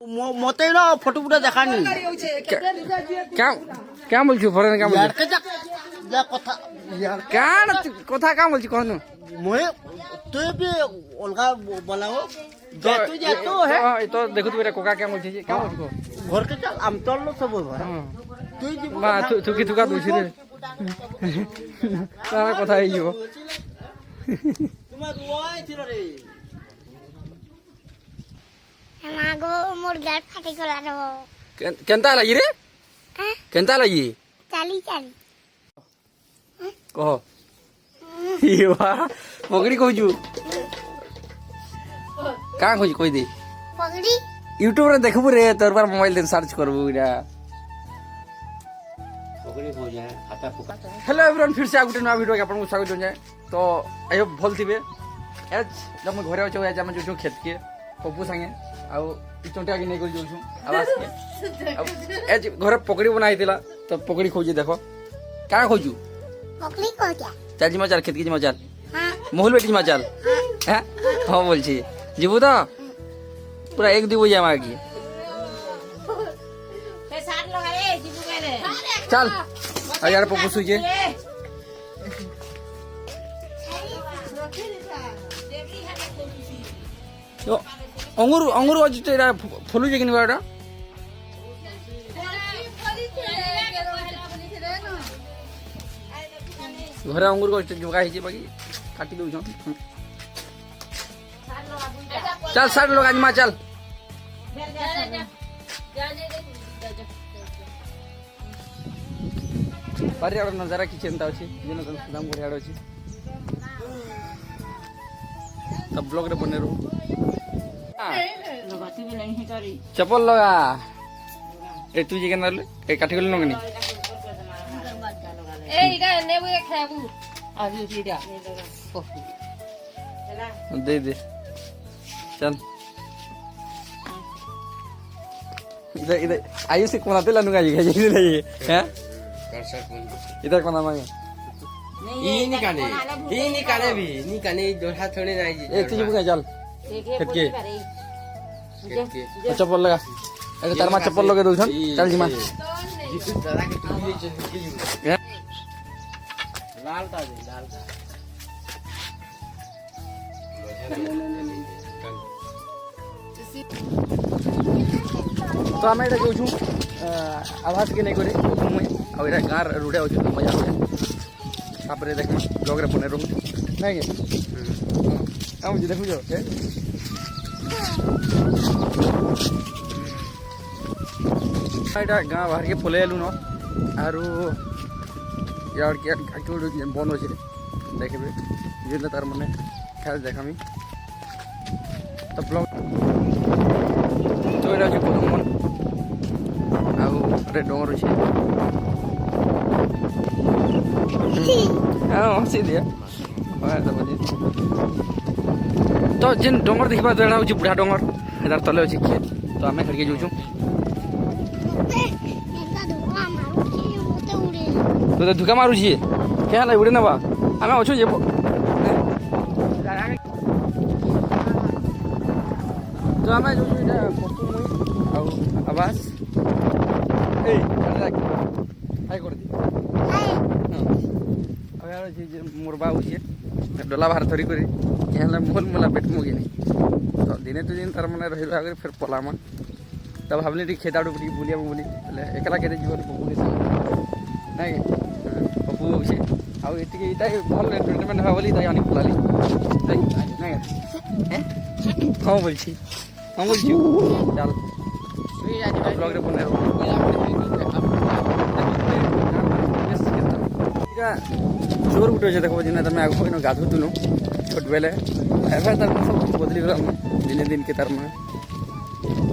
মতে না ফটো ফুটা দেখানি क्या बोल फरेन क्या बोल যা কথা क्या কথা क्या बोल कौन মই তুই भी অলগা বলাও তুই যা তো है तो देखो तू मेरा कोका क्या बोल क्या बोल को घर के चल हम चल लो सब তুই মা তুই তুকা দুছি রে তার কথা হইও তোমার রুয়াই ছিল রে আমাগো মোর গাড় ফাটি গলা রে কেনতা লাগি রে কেনতা লাগি চালি চালি কহ ইবা পকড়ি কইজু কা কইজ কই দে পগড়ি यूट्यूब रे देखबू रे तोर पर मोबाइल दे सर्च करबू इरा पकड़ी हो जाए खाता फुका हेलो एवरीवन फिर से आगुटे नया वीडियो के आपन को स्वागत होय तो आई होप भल थिबे आज जब मैं घरे आछो आज हम जो खेत के पप्पू संगे आ चोंटिया के नै कर जोछु आवाज के आज घरे पकड़ी बनाई दिला तो पकड़ी खोजी देखो का खोजू पकड़ी को क्या चाची मचाल खेत की मचाल हां मोहल बेटी मचाल हैं हां बोल छी जीबू तो पूरा एक दी बजे आगे चल यार पप्पू सुजे तो अंगूर अंगूर आज तेरा फलू जे कि बाड़ा घरे अंगूर को जोगा हिजे बाकी काटी दउ चल साठ लोग आज मा चल पर्यावरण नजारा की चिंता अच्छी दिन सुदाम बढ़िया अच्छी सब ब्लॉग रे बने रहू चप्पल लगा ए तू जे केना ए काठी गल नगनी ए इडा नेबू रे खाबू आजू सीधा दे दे चल इधर इधर आयु से कोना तेला नुगा जी ये हैं इधर कोना मांगे ये निकाले भी निकाले जो हाथ थोड़े जाए जी ए तुझे बुका चल खेत के चप्पल लगा अरे तार मा चप्पल लगे दउ छन चल जी मा लाल का दे लाल का तो आम एटा कहूँ आवाज के नहीं करे मुई आ गाँव रुड़े अच्छे तो मजा हुए तापर देख ब्लॉग रे बने रहूँ नहीं मुझे देखु जो एटा गाँव बाहर के पलि आलु न आरु यार बन अच्छे देखबे जे तार मैंने खेल देखामी तो ब्लॉग तो ये अच्छे पदमन आउ डोंगर अच्छे हाँ हसी दिया तो जेन डोंगर देखा देना हूँ बुढ़ा डोंगर यार तले अच्छे खेत तो आम खड़के जाऊँ तो धुका मारुची क्या उड़े ना आम अच्छे जे तो आम जो आवाज हाई कर दी मोर बा उठे डोला बाहर धरिक मोल मोला पेट मुगे नहीं तो दिने तो दिन तार मैंने रही रहा फिर पलामा तब भावली खेत आड़ बुलिया बोली एकला के जीवन पप्पू के ना पप्पू उठे आगे भल एंटरटेनमेंट हाँ बोली अनेक पलाली हाँ बोल हाँ बोल चल ब्लॉग रे बने जोर गुटे अच्छे देखो जिन तुम आगे इन गाधुलु छोट बेले एवं तार सब बदली गला दिन दिन के तार में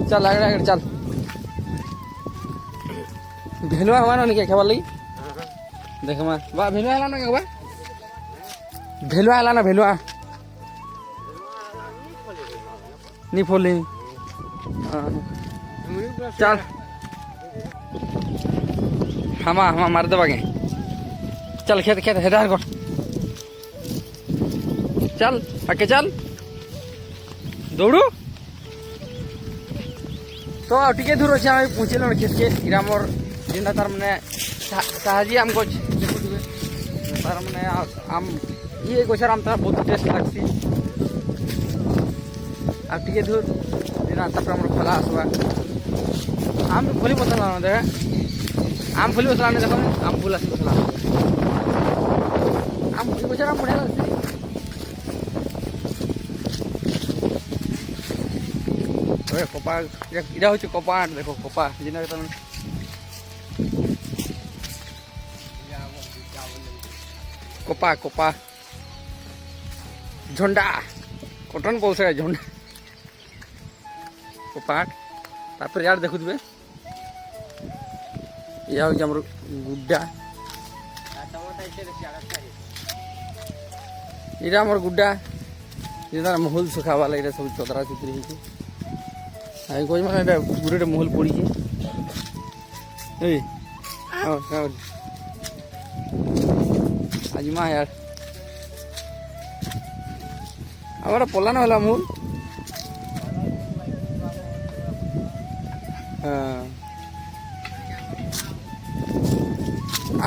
चल आगे आगे चल भेलुआ हवा ना क्या खेबार लगी देख मा बा भेलुआ हला ना क्या भेलुआ हला ना भेलुआ नहीं फोली चल हमा हमा मार दे बागे चल खेत खेत हेदार कर चल आके चल दौड़ू तो टिके दूर अच्छे आम पहुँचल खेत के इरा मोर जेनटा तार मैंने साहजी आम गछ देखुए तार मैंने आम ये गछर आम तार बहुत टेस्ट लगसी आ टिके दूर जेना तापर हमर फला आसवा आम फुली बसला देख आम फुली बसला देखो आम फुल आसी बसला आम फुली गछर आम बढ़िया लगसी कपा इरा हूँ कपा देखो कपा जेना कपा कपा झंडा कटन बोल से झंडा कपाट तापर यार देखु दिबे या हो हमर गुड्डा इरा हमर गुड्डा जेना महल सुखा वाला इरा सब चदरा चित्री है आई कोई माने गुडे महल पड़ी ए हां हां आजमा यार हमारा पोलाना वाला मूल हाँ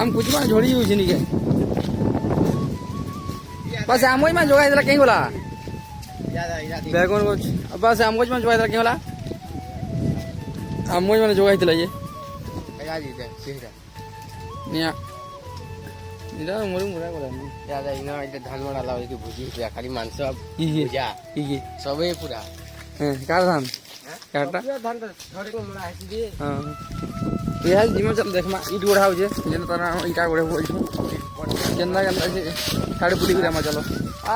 आम कुछ मान झोड़ी हुई नहीं के बस आम में जोगा इधर कहीं बोला बैगन कुछ बस आम कुछ मान जोगा इधर कहीं बोला आम में जोगा इधर ये निया इधर मोरी मुरा बोला याद आई ना इधर धान बड़ा लाओ कि भुजी पूरा खाली मांस ये भुजा ये सबे पूरा हां का धान काटा धान तो थोड़े को मुड़ा है दे हां ये जिम चल देखमा ईट गोड़ा हो जे जेन तारा ईटा गोड़े हो गंदा गंदा से साड़ी पुली गिरा मा चलो आ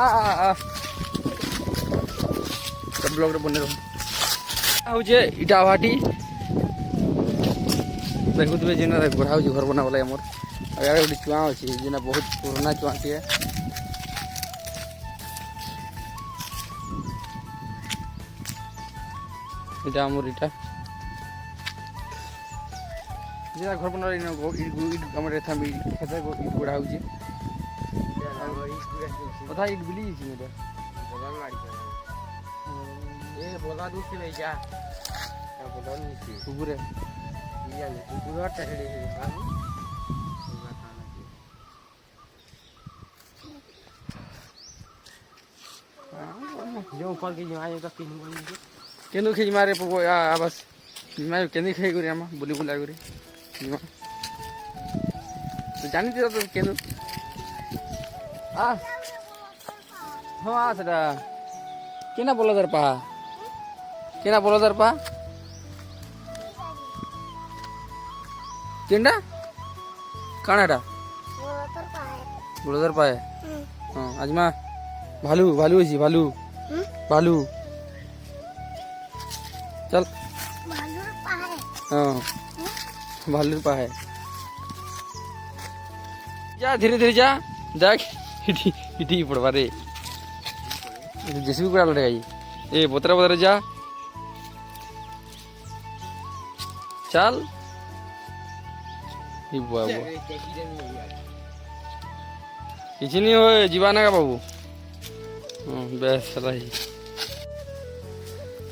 सब ब्लॉग रे बने रहो हो जे ईटा भाटी देखु तुबे जेन गोड़ा हो जे घर बना वाला हमर यार गोटे चुआ अच्छी जेना बहुत पुराना चुआटी है इटा आमर इटा जेना घर बना इट हमर एथा मी खेते इट गोड़ा होची ओथा इट बिली छी मेरा बोला मारी ए बोला दूसरी भाई क्या बोला नहीं कुकुरे ये ले कुकुर टकरे है जो ऊपर की जमाए का किन बोली केनु खिज मारे पको आ बस मैं केनी खाई करी आमा बुली बुला करी तो जानी तो केनु आ हां आ सदा केना बोला दर पा केंडा कानाडा बोला दर पाए हां आजमा भालू भालू जी भालू भालू चल हाँ भालू पा है जा धीरे धीरे जा देख इटी इटी पड़वा रे जैसे भी पड़ा लड़ेगा ये बोतरा बोतरा जा चल ये बुआ किसी नहीं हो जीवाना का बाबू बेस रही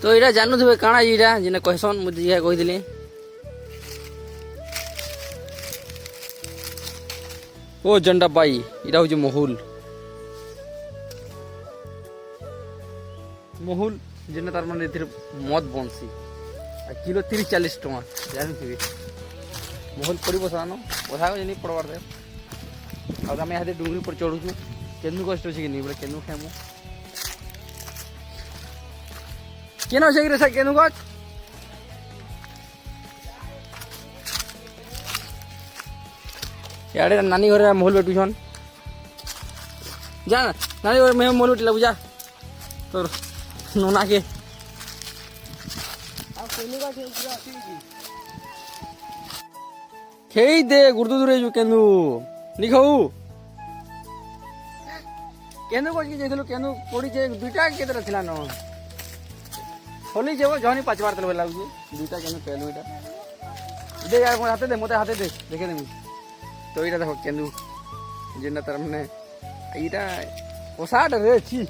तो इरा जानू थे काଣା इरा जिने कहसन मुझे यह कहि दिले ओ जंडा बाई इरा हो महूल महूल जिने तार माने मद बनसी किलो 30-40 टका जानु थे महूल पड़ी बसानो बसा नहीं पड़वार दे और आम यहाँ डुंगरी पर चढ़ू केनु कष्ट अच्छे कि नहीं बोले केनु खाएमु केन अच्छे कि रे केनु गछ यारे नानी घर महल बेटुछन जा नानी घर में महल बेटिला बुझा तोर नोना के खेई दे गुर्दू दूरे जो केनु निखाऊ केनु कोच के जेथलो केनु पड़ी जे दुटा के तरह थिला न होली जेबो जहनी पांचबार तले लागु दुटा केनु पेलु इटा दे यार मोर हाथे दे मोते हाथे दे देखे देमी तो इटा देखो केनु जेना तर मने इटा कोसाड रे छी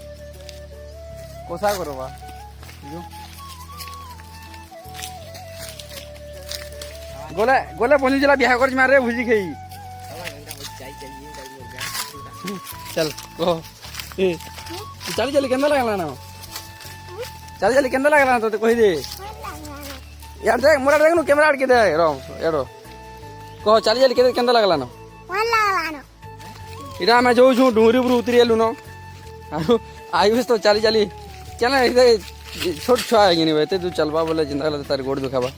कोसा करबा जो গলে গলে বন্ধু জেলা বিয়া করছ মারে ভুজি খাই চল কো এ চালি চালি কেন্দা লাগলা না চালি চালি কেন্দা লাগলা না তো কই দে यार देख मोरा देख नु कैमरा अड़ के दे रो एडो कह चाली चाली केंदा लागला न वाला लानो इरा मैं जो छु डुंगरी पर उतरी एलु न आरो आयुष तो चाली चाली चल इधर छोट छुआ है नहीं बेते तू चलबा बोले जिंदा गला तार गोड़ दुखाबा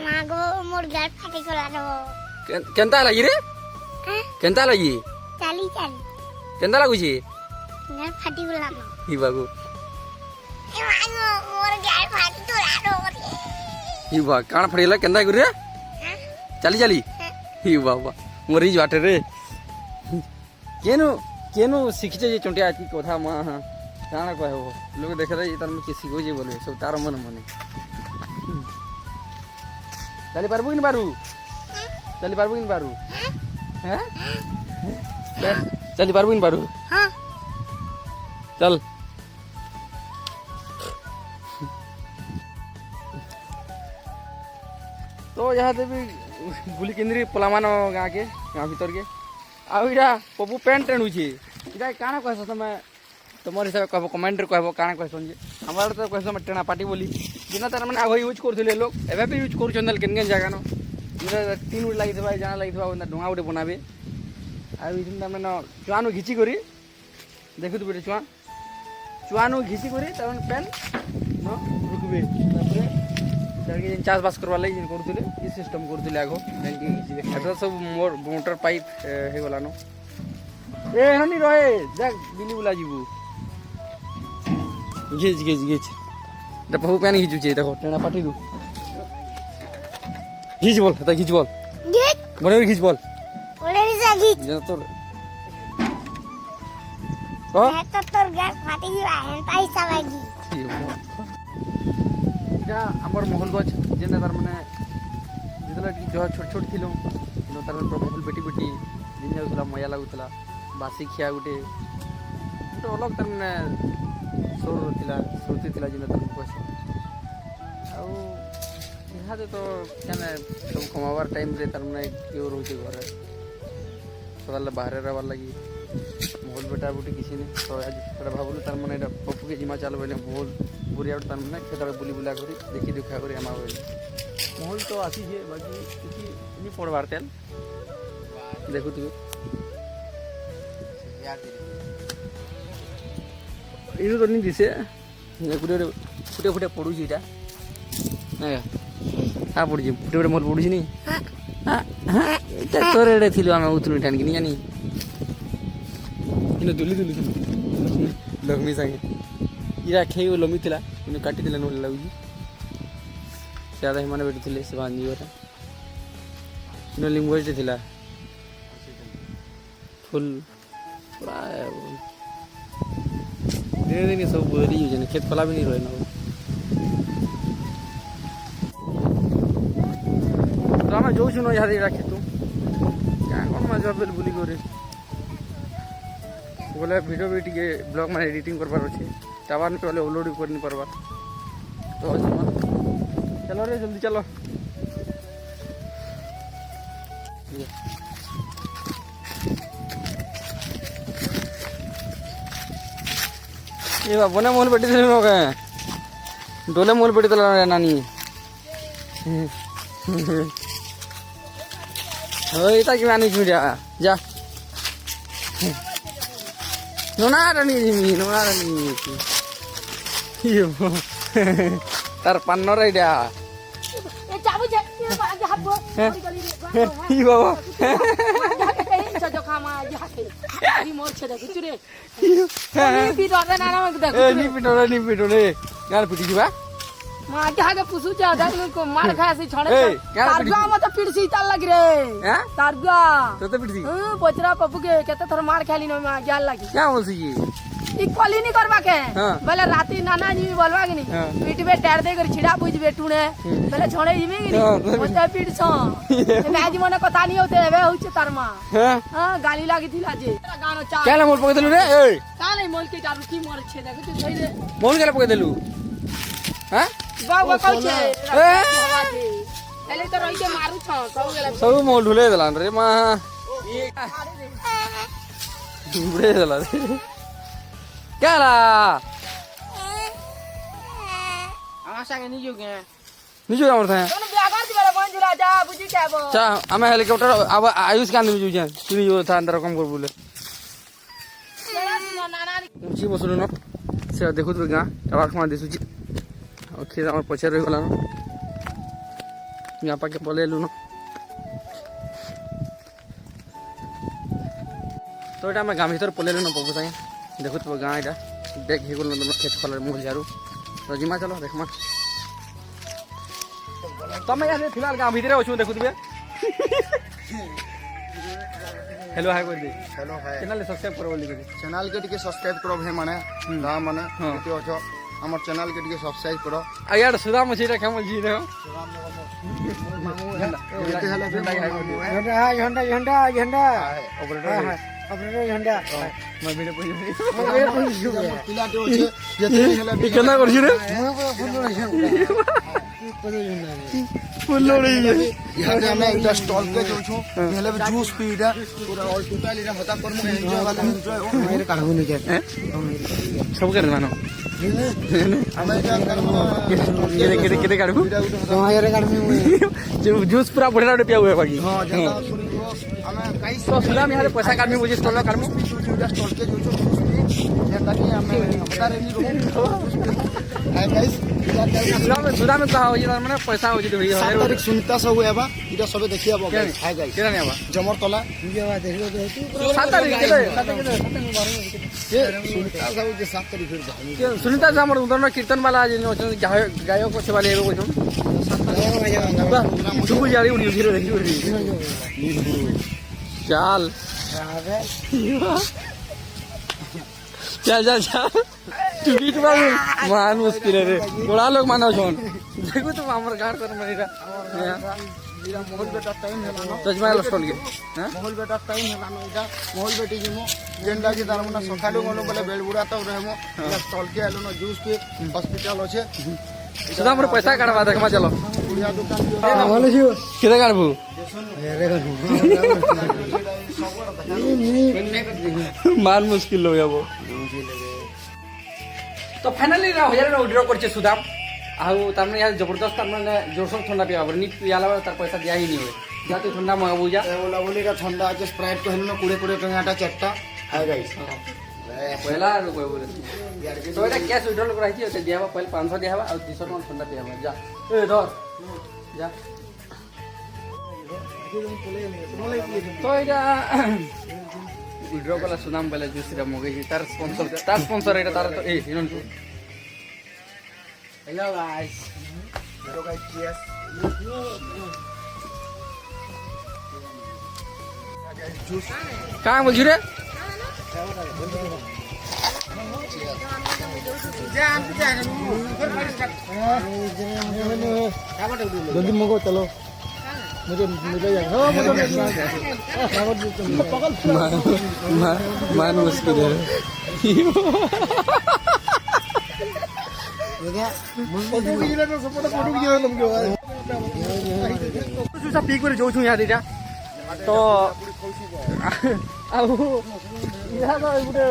मागो मोर गाड़ फाटी गला रो केंता लगी रे केंता लगी चाली चाली केंदा लागु छी गाड़ फाटी गला रो ही बागु मागो मोर गाड़ फाटी गला रो ही बा कान फड़ीला केंदा गुरे चाली चाली ही बाबा मोरी जाटे रे केनु केनु शिखचे जे चोंटिया की कथा मा हां काना कहबो लोग देखे रे तार में किसी को जे बोले सब तार मन मने चाली पारबो कि न पारू चाली पारबो कि न पारू हैं चाली पारबो कि न पारू हां चल तो यहाँ से भी गुली केंद्री पलामान गाँ के गाँ भीतर के आउ इरा पपू पेंट टेणु छी इरा काना कहस तमे तमर हिसाब कहबो कमेंटर कहबो काना कहसन जे हमरा तो कहस हम टेना पार्टी बोली जिना तार माने आगो यूज करथले लोग एबे भी यूज करू केन केन जगह न इरा 3 उड लागि देबा जाना लागि देबा ओना डोंगा उडे बनाबे आ इदिन तार माने चुआनो घिची करी देखु तो बेटे चुआनो घिची करी तार पेन न रुकबे तापर जड़के चाष बास करवा लगी करूले ये सिस्टम करूले आगो एटा सब मोटर पाइप हे गला न ए हनी रहे देख बिली बुला जीबू गेज गेज गेज द बहु पेन घिचू छे देखो टेना पाटी दू घिच बोल त घिच बोल गेट बने घिच बोल ओले रे जागी जे तोर मैं तो तोर गाड़ फाटी गला है ताई सवागी এটা আমার মহলগঞ্জ যেটা তার মানে যেতলা কি ছোট ছোট ছিল তার মানে মহল বেটি বেটি দিন যাওলা মজা লাগুতলা বাসি খিয়া গুটে তো অলগ তার মানে সৌর ଥିଲା শ্রুতি ଥିଲା যেটা তার কইছে ଆଉ ইহাতে তো কেন সব কমাবার টাইম রে তার মানে কেউ রয়েছে ঘরে সকালে বাহারে রাবার লাগি মহল বেটা বুটি কিছু নেই তো আজ সেটা ভাবলু তার মানে এটা পপুকে জিমা চাল বলে মহল বুড়িয়া তার মানে খেতাবে বুলি বুলা করে দেখি দেখা করে আমা বলে মহল তো আসিছে বাকি কিছু নি পড়বার তেল দেখো তুমি ইনো তো নি দিছে গুড়ে ফুটে ফুটে পড়ুছি এটা হ্যাঁ হ্যাঁ পড়ুছি ফুটে ফুটে মহল পড়ুছি নি হ্যাঁ হ্যাঁ এটা তোর এড়ে ছিল আমি উতুনি ঠানকি নি জানি इनो दुली दुली लक्ष्मी संगे इरा खेई लमी थिला इनो काटी दिला न लागुजी ज्यादा हिमाने बैठी थिले से बांधी ओरा इनो लिंगोज थिला फुल पूरा धीरे धीरे सब बोरी जने खेत पला भी नहीं रहे न तो हम जो सुनो यार राखे तू क्या कोन मजा बेल बुली करे बोले वीडियो भी टिके ब्लॉग में एडिटिंग करबार अच्छे टावर पे वाले अपलोड कर नहीं पारबार तो चलो रे जल्दी चलो ये बने मोल बेटी थे लोग डोले मोल बेटी तला नानी ओए ता की मानी छुड़िया जा नोनारानी जिमी नोनारानी यो तार पान्नर आइडा ए जाबु जा आगे हाबो ई बाबा जो खामा जे हाथे ई मोर छे देखु रे नी पिटोरे ना ना देखु ए नी पिटोरे गाल पिटी दिबा मा आगे पुसु जा दादू को मार खाया से छोड़े तारबा मत पिड़सी ताल लग रे हैं तारबा तो पिटसी पोचरा पप्पू के केते थोर मार खाली न में जाल लागी क्या बोलसी ये इक्वली नहीं करबा के हाँ। बोले राती नाना जी बोलवा कि नहीं हाँ। पीटबे टार दे कर छिड़ा बुझ बेटुने बोले छोड़े जिमी कि हाँ, नहीं ओते पीटसो आज मने कथा नहीं होते एबे होचे तारमा हैं हां गाली लागी थिला जे गानो चा क्या मोल पके देलु रे ए का नहीं मोल के चारू की मोर छे देख तू सही रे मोल के पके देलु हैं बाबा कहै छे ହେଲେ ତ ରହିକେ ମାରୁଛ ସବୁ ଗଲା ସବୁ ମୋ ଢୁଲେଇ ଦେଲାନ ରେ ମା ବୁড়ে ଦେଲା ରେ କାଲା আমার সঙ্গে নিজে কে ନିଜୁ ଆମର ଥାଏ ତୋନ ବ୍ୟାଗର ଦିବାରେ ବଞ୍ଜିଲା ଯା ବୁଝି ଖାଇବ ଚା ଆମେ ହେଲିକପ୍ଟର अब आयुष कान में जुझे तुनी जो था अंदर कम कर बोले ऊंची बसलु न से देखु तो गां टवार खमा दिसुची और खेत हमर पछे रहि गला न गां पाके पलेलु न तो एटा मैं गां भीतर पलेलु न पपु सागे देखु तो गां एटा देख हे गलो न खेत खलर मोह जारू रजिमा चलो देखमा तमे यार फिलहाल गां भीतर अछु देखु तबे हेलो हाय बोल दे हेलो हाय चैनल सब्सक्राइब करो बोली करी चैनल के टिके सब्सक्राइब करो भाई माने गां माने केते अछो हमर चैनल के टिके सब्सक्राइब करो आ यार सुधा मछली रखे बोल जी देखो केते हला झंडा झंडा झंडा ऑपरेटर ऑपरेटर झंडा मैं वीडियो पे पिलाटे अछे केते हला ये केना करछि रे फुल लोड़ी यहाँ पे हमें एक स्टॉल पे जो छो पहले भी जूस पीड़ा पूरा ऑल टोटल इरा होता कर मु एंजॉय वाला एंजॉय ओ मेरे काढू नहीं के सब कर मानो हमें क्या करबो केते केते काढू तुम्हारे काढू जो जूस पूरा बढ़िया पिया हुआ है बाकी हां जता सुनिबो हमें काई तो सुधा में यार पैसा काढमी मुझे स्टॉल काढमु स्टॉल के जो छो जता कि हमें बता रे नहीं रो हाय गाइस सुधा में कहा हो जे माने पैसा हो जे होई 7 तारीख सुनीता सब हेबा इटा सब देखियाबो गाइस हाय गाइस केना नेबा जमर तला वीडियो देखो तो 7 तारीख केते ये सुनीता सब जे 7 तारीख फिर सुनीता से हमर उधर कीर्तन वाला जे गायक को से वाले एगो को सुबह जा रही उनी धीरे देखी चल चल चल चल टिकट बाबू मान मुश्किल रे बड़ा लोग मानो छोन देखो तो हमर गाड़ कर मेरा इरा मोहल बेटा टाइम हेला न तजमाल स्टॉल के हां मोहल बेटा टाइम हेला न इटा मोहल बेटी जिमो जेंडा की दारमना सखालु गलो बोले बेलबुड़ा तो रहमो स्टॉल के आलो न जूस के हॉस्पिटल होछे सुधा मोर पैसा काढवा देखमा चलो बुढ़िया दुकान बोले छु केते काढबू अरे मान मुश्किल हो गया वो तो फाइनली ना हजार विड्रॉ करछे सुदाम आउ तारमाने यार जबरदस्त तारमाने जोरसोर ठंडा पिया नी पियाला तार पैसा दिया ही नहीं होय जाते ठंडा मंगाबू जा बोला बोली का ठंडा आज स्प्राइट को हेलो 20 टंगाटा चट्टा हाय गाइस पहला कोई बोले तो এটা ক্যাশ উইথড্রল করা হইছে ওটা দিয়াবা পহলে 500 দিয়াবা আর 200 টাকা ঠান্ডা দিয়াবা যা এ ধর যা তো এটা উইথড্র করা সুনাম বলে জুসিরা মগেছি তার স্পন্সর এটা তার এই হিরন हेलो गाइस चियर्स जूस का बोलছি রে जल्दी मंगो चलो मुझे मिल जाएगा मान मुश्किल है सब पी कर जाऊँ यहाँ दीटा तो गोटे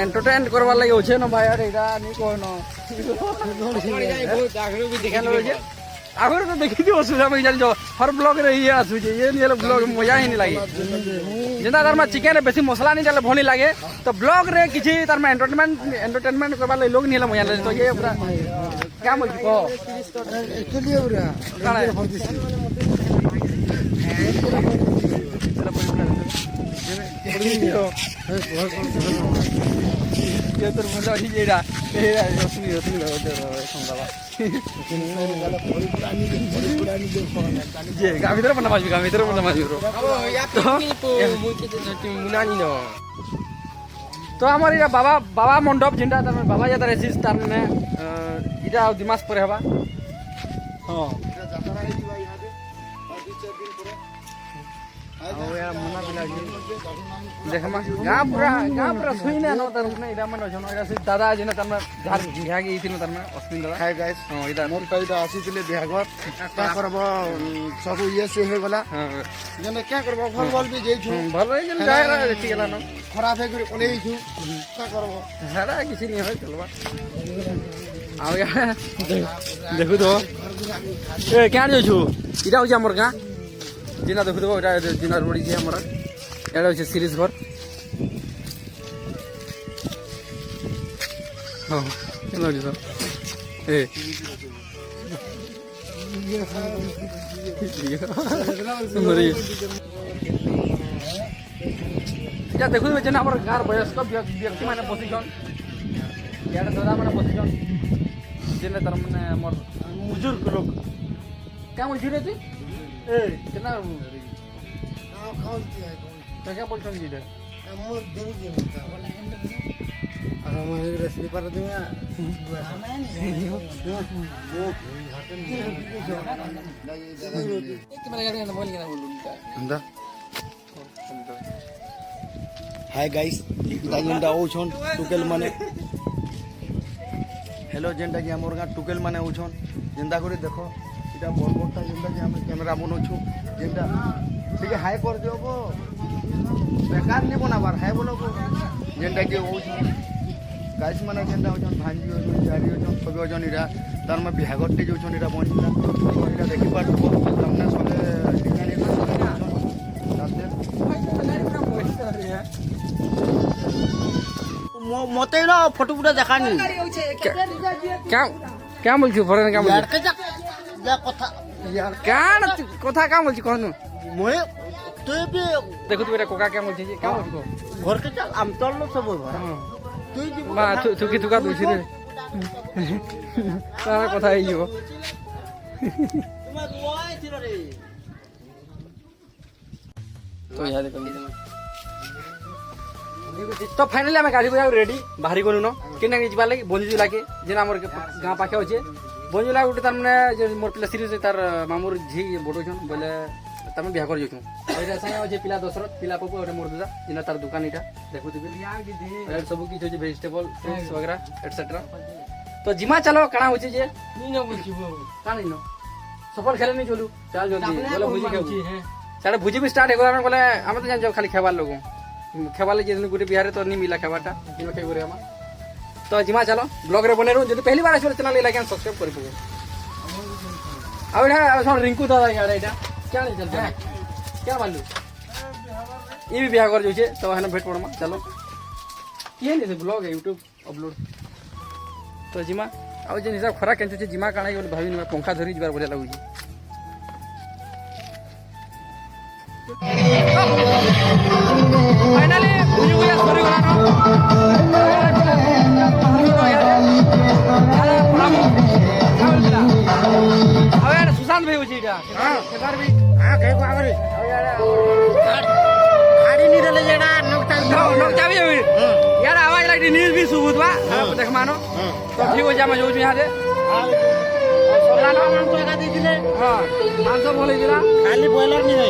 एंटरटेन करवार लगे अच्छे न भाई यार यहाँ नहीं कहन आगर तो देखी थी असुविधा में चल जाओ हर ब्लॉग रे ये आसुचे ये नहीं ब्लॉग मजा ही नहीं लगे जिंदा तार चिकेन रे बेसी मसला नहीं डाले भनी लगे तो ब्लॉग रे किसी तार एंटरटेनमेंट करवार लगे लोग नहीं मजा लगे तो ये पूरा क्या बोल को एक्चुअली पूरा ये तो मजा ही जेरा ए असली असली संदावा जे गामितर पण माजबी गामितर पण माजबी रो तो हमार इरा बाबा मंडप जिंदा तार बाबा जाता रेसिस तार ने इरा दिमाग पर हवा हां जातरा है भाई यहां पे 2-4 दिन ଆଉ ୟାର ମନା ପିଲା ଅଛି ଦେଖମା ଗାଁ ପୁରା ଶୁଇନେ ନ ତାର ମାନେ ଏଇଟା ମାନେ ଅଛନ ଏଇଟା ସେ ଦାଦା ଅଛି ନା ତାର ଝାର ଝାଗି ହେଇଥିନ ତାର ମାନେ ଅଶ୍ବିନ ଦାଦା ହାଇ ଗାଇସ୍ ହଁ ଏଇଟା ମୋର କଇଟା ଆସିଥିଲେ ବିହାଘର क्या करब सब ये से हो गला ହଁ जने क्या करब भल भल भी जेछु ଭଲ ହେଇଛି ଯାଏରା ଦେଖି ଗଲା ନ खराब है कर ओले छु क्या करब ହେରା କିଛି ନି ହୋଇ ଚଲବା ଆଉ ୟା ଦେଖୁ ତ ଏ କ୍યાં ଯାଉଛୁ ଏଇଟା ହଉଛି ଆମର ଗାଁ ଜିନା ଦେଖୁଥିବ ଏଇଟା ଜିନା ରୋଡିଛି ଆମର ଏଇଟା ହଉଛି ସିରିଜ ଘର ହଁ କେନ୍ ଅଛି ତ ଏ এটা দেখুন যেন আমার গাঁর বয়স্ক ব্যক্তি মানে বসিছন ইয়ারে দাদা মানে বসিছন যেন তার মানে আমার বুজুর্গ লোক কেমন ছিল তুই এ কেন তো কে বলছন কি এটা रेसिपी पर दूंगा हाय गाइस जेनटा ओछन टुकेल माने हेलो जेनटा कि हमर गा टुकेल माने ओछन जेनता करे देखो इटा बरबरटा जेनटा कि हम कैमरा बनोछु जेनटा ठीक है हाय कर दियो गो बेकार नहीं बनाबार हाय बोलो गो जेनटा कि ओछन गाइस माने जेनटा ओछन भांजी ओछन जारी ओछन सब ओछन इरा तार में बिहागटे जोछन इरा बनला इरा देखि पारबो हमने सबे डिजाइन मते ना फोटो फुटा देखानी क्या बोलछु फरन क्या यार बोलछु के जा कथा यार कान কথা क्या बोलछु कहनु मोए तो भी देखु तू एटा कोका क्या बोलछि क्या बोलछु घर के चल हम चल लो सब घर तू जी মা তুকি তুকা বুঝি রে তার কথা হইব तुम्हें दुआए थिलो रे তো ইয়া দেখো তো ফাইনালি আমি গাড়ি বজাও রেডি বাহারি গলু ন কেনা ଯିବା ଲାଗି ବଞ୍ଜି ଲାଗେ ଯେନ୍ ଆମର ଗାଁ ପାଖେ ଅଛେ ବଞ୍ଜିଲା ଗୋଟେ ତାର ମାନେ ଯେ ମୋର ପିଲା ସିରିୟସ୍ ତାର ମାମୁର ଝି ବଡ଼ଉଛନ୍ ବୋଲେ ତମେ ବିହା କରି ଯାଉଛୁ ଏଇଟା ସାଙ୍ଗେ ଅଛେ ପିଲା ଦଶରଥ ପିଲା ପପୁ ଗୋଟେ ମୋର ଦାଦା ଯେନ୍ ତାର ଦୋକାନ ଏଇଟା ଦେଖୁଥିବେ ସବୁ କିଛି ଅଛି ଭେଜିଟେବଲ ଫ୍ରୁଟ୍ସ वगैरह एटसेट्रा ତ ଜିମା ଚାଲ କାଣା ହଉଛି ଯେ କାଣା ନ ସଫଳ ଖେଲେ ନି ଚଲୁ ଚାଲ ଜଲ୍ଦି ବୋଲେ ଭୁଜି ଖାଉଛି साढ़े भुजी भी स्टार्ट हो बोले आम तो जान खाली खेबार लोग खेबार लगे गोटे बिहार तो नहीं मिला खेबारटा खेबरे हम तो जिमा चलो ब्लॉग रे बने जो पहली बार आसो चैनल लाइक एंड सब्सक्राइब कर पको अब एटा रिंकू दादा एटा क्या नहीं चलता क्या मानलू ये भी बिहार कर जो तो है भेट पड़मा चलो ये नहीं ब्लॉग है यूट्यूब अपलोड तो जिमा अब जो हिसाब खरा के जिमा काଣା भावी पंखा धरी जबार बढ़िया लगुच फाइनली भुजी भुजा सरी गला अब यार सुशांत भाई होची इटा हां केदार भी हां कहे को आगरे अब यार गाड़ी नहीं डले जेडा नोकता भी यार आवाज लागी न्यूज़ भी सुबुत बा देख मानो तो ठीक हो जा मैं जो यहां से सोला ना मांस का दीजिले हां मांस बोले दिला खाली बॉयलर नहीं है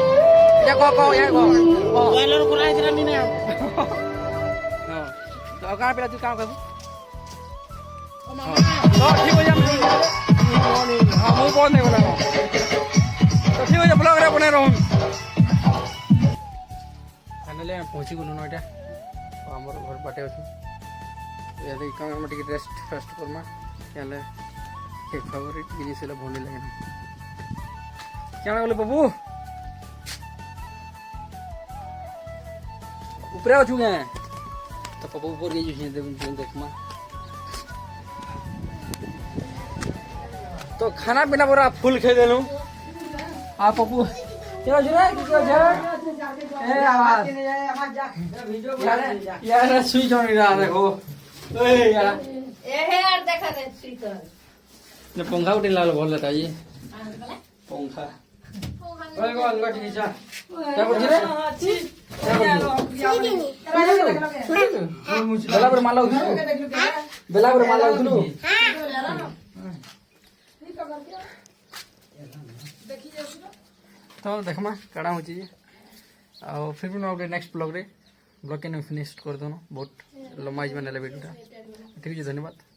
या को या को बॉयलर को राई दिला नहीं हां तो कहां पे तू काम कर तो ठीक हो जा हां मुंह बोल नहीं बोला तो ठीक हो जा ब्लॉग रे बने रहूं फाइनली पहुंची गलु न एटा हमर घर बाटे अछि या दे काम हम टिके रेस्ट फर्स्ट करमा याले एक फेवरेट जिनिस ले भोंडी लगे क्या बोले बाबू ऊपर आ चुके हैं तो पप्पू ऊपर गई जो देखमा तो खाना पीना पूरा फुल खे देलू आ पप्पू चलो जुरा ए आवाज यार स्विच ऑन रहा देखो ए यार देखा दे स्पीकर ने पंखा उठे लाल बोल लेता ये पंखा ओए को अंगा ठीक है क्या बोल रे बेला पर माला उठू बेला पर माला उठू तो देखमा काड़ा होची ଆଉ ଫିର୍ ବି ଗୋଟେ ନେକ୍ସଟ ବ୍ଲଗ୍ରେ ବ୍ଲଗ୍ କେନ୍ ଫିନିଶ କରିଦେଉନ ବହୁତ ଲମ୍ବା ହେଇଯିବ ନେଲେ ଭିଡ଼ିଓଟା ଏତିକି ଧନ୍ୟବାଦ।